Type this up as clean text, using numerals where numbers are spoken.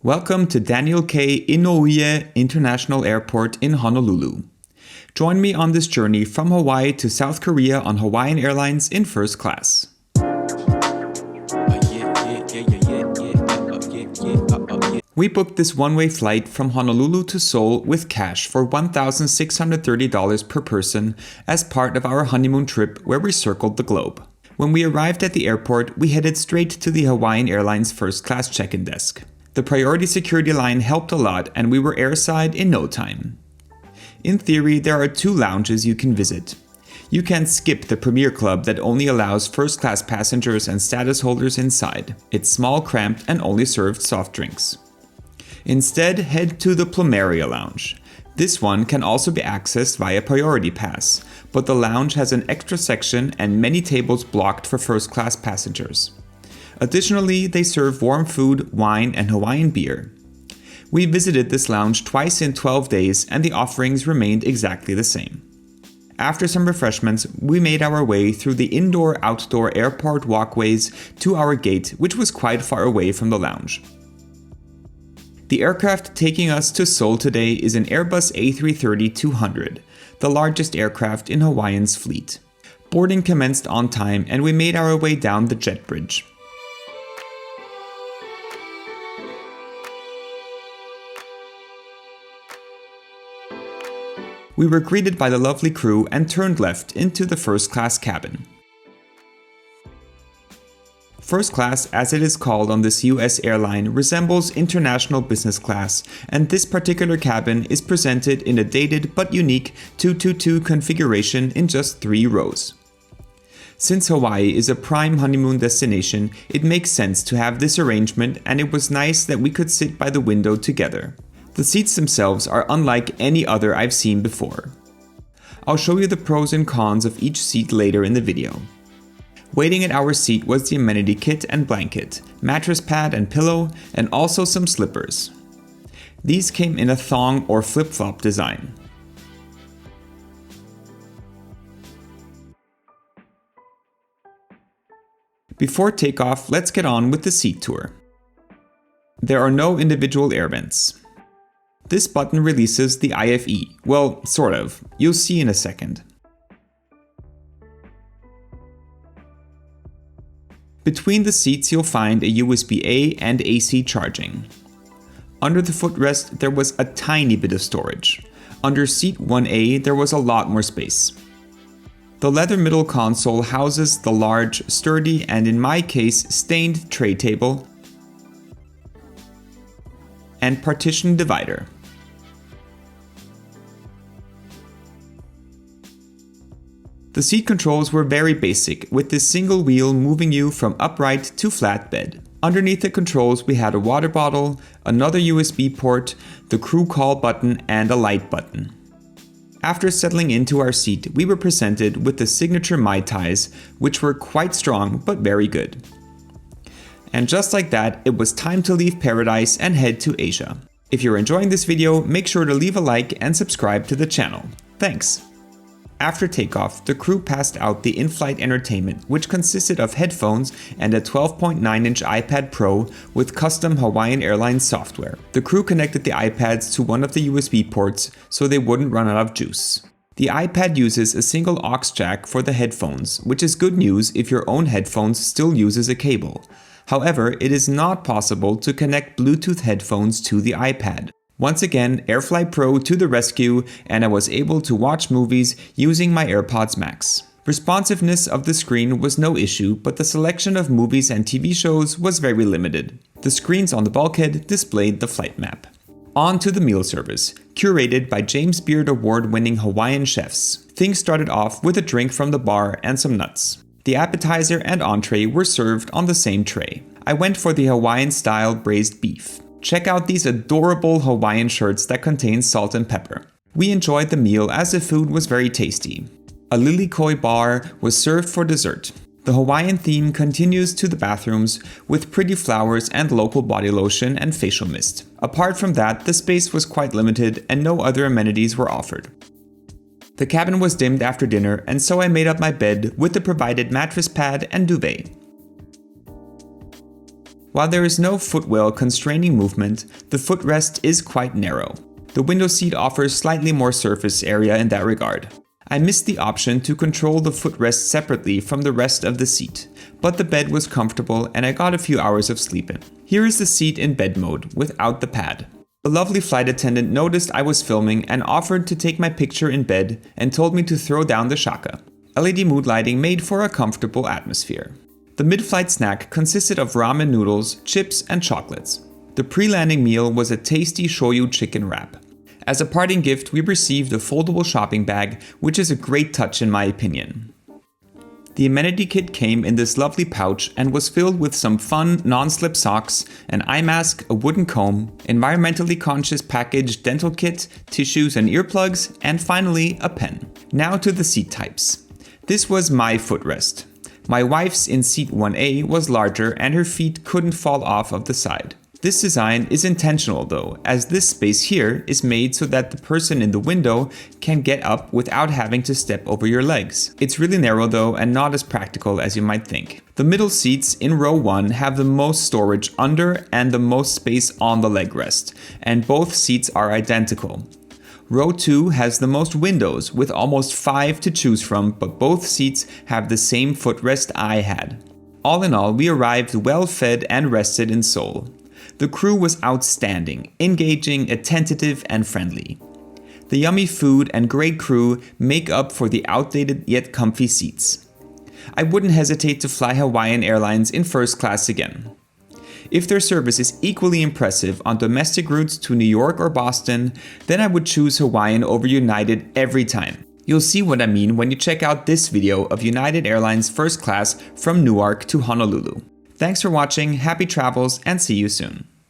Welcome to Daniel K. Inouye International Airport in Honolulu. Join me on this journey from Hawaii to South Korea on Hawaiian Airlines in first class. We booked this one-way flight from Honolulu to Seoul with cash for $1,630 per person as part of our honeymoon trip where we circled the globe. When we arrived at the airport, we headed straight to the Hawaiian Airlines first-class check-in desk. The priority security line helped a lot and we were airside in no time. In theory, there are 2 lounges you can visit. You can skip the Premier Club that only allows first-class passengers and status holders inside. It's small, cramped, and only served soft drinks. Instead, head to the Plumeria Lounge. This one can also be accessed via Priority Pass, but the lounge has an extra section and many tables blocked for first-class passengers. Additionally, they serve warm food, wine, and Hawaiian beer. We visited this lounge twice in 12 days and the offerings remained exactly the same. After some refreshments, we made our way through the indoor-outdoor airport walkways to our gate, which was quite far away from the lounge. The aircraft taking us to Seoul today is an Airbus A330-200, the largest aircraft in Hawaiian's fleet. Boarding commenced on time and we made our way down the jet bridge. We were greeted by the lovely crew and turned left into the first-class cabin. First class, as it is called on this US airline, resembles international business class, and this particular cabin is presented in a dated but unique 222 configuration in just 3 rows. Since Hawaii is a prime honeymoon destination, it makes sense to have this arrangement, and it was nice that we could sit by the window together. The seats themselves are unlike any other I've seen before. I'll show you the pros and cons of each seat later in the video. Waiting at our seat was the amenity kit and blanket, mattress pad and pillow, and also some slippers. These came in a thong or flip-flop design. Before takeoff, let's get on with the seat tour. There are no individual air vents. This button releases the IFE. Well, sort of. You'll see in a second. Between the seats you'll find a USB-A and AC charging. Under the footrest there was a tiny bit of storage. Under seat 1A there was a lot more space. The leather middle console houses the large, sturdy, and in my case stained tray table and partition divider. The seat controls were very basic, with this single wheel moving you from upright to flat bed. Underneath the controls we had a water bottle, another USB port, the crew call button, and a light button. After settling into our seat, we were presented with the signature Mai Tais, which were quite strong but very good. And just like that, it was time to leave paradise and head to Asia. If you're enjoying this video, make sure to leave a like and subscribe to the channel. Thanks! After takeoff, the crew passed out the in-flight entertainment, which consisted of headphones and a 12.9-inch iPad Pro with custom Hawaiian Airlines software. The crew connected the iPads to one of the USB ports so they wouldn't run out of juice. The iPad uses a single aux jack for the headphones, which is good news if your own headphones still uses a cable. However, it is not possible to connect Bluetooth headphones to the iPad. Once again, AirFly Pro to the rescue, and I was able to watch movies using my AirPods Max. Responsiveness of the screen was no issue, but the selection of movies and TV shows was very limited. The screens on the bulkhead displayed the flight map. On to the meal service, curated by James Beard Award-winning Hawaiian chefs. Things started off with a drink from the bar and some nuts. The appetizer and entree were served on the same tray. I went for the Hawaiian-style braised beef. Check out these adorable Hawaiian shirts that contain salt and pepper. We enjoyed the meal as the food was very tasty. A lilikoi bar was served for dessert. The Hawaiian theme continues to the bathrooms with pretty flowers and local body lotion and facial mist. Apart from that, the space was quite limited and no other amenities were offered. The cabin was dimmed after dinner, and so I made up my bed with the provided mattress pad and duvet. While there is no footwell constraining movement, the footrest is quite narrow. The window seat offers slightly more surface area in that regard. I missed the option to control the footrest separately from the rest of the seat, but the bed was comfortable and I got a few hours of sleep in. Here is the seat in bed mode, without the pad. The lovely flight attendant noticed I was filming and offered to take my picture in bed and told me to throw down the shaka. LED mood lighting made for a comfortable atmosphere. The mid-flight snack consisted of ramen noodles, chips, and chocolates. The pre-landing meal was a tasty shoyu chicken wrap. As a parting gift, we received a foldable shopping bag, which is a great touch in my opinion. The Amenity Kit came in this lovely pouch and was filled with some fun non-slip socks, an eye mask, a wooden comb, environmentally conscious packaged dental kit, tissues and earplugs, and finally a pen. Now to the seat types. This was my footrest. My wife's in seat 1A was larger and her feet couldn't fall off of the side. This design is intentional though, as this space here is made so that the person in the window can get up without having to step over your legs. It's really narrow though and not as practical as you might think. The middle seats in row 1 have the most storage under and the most space on the leg rest, and both seats are identical. Row 2 has the most windows with almost 5 to choose from, but both seats have the same footrest I had. All in all, we arrived well fed and rested in Seoul. The crew was outstanding, engaging, attentive, and friendly. The yummy food and great crew make up for the outdated yet comfy seats. I wouldn't hesitate to fly Hawaiian Airlines in first class again. If their service is equally impressive on domestic routes to New York or Boston, then I would choose Hawaiian over United every time. You'll see what I mean when you check out this video of United Airlines first class from Newark to Honolulu. Thanks for watching, happy travels, and see you soon.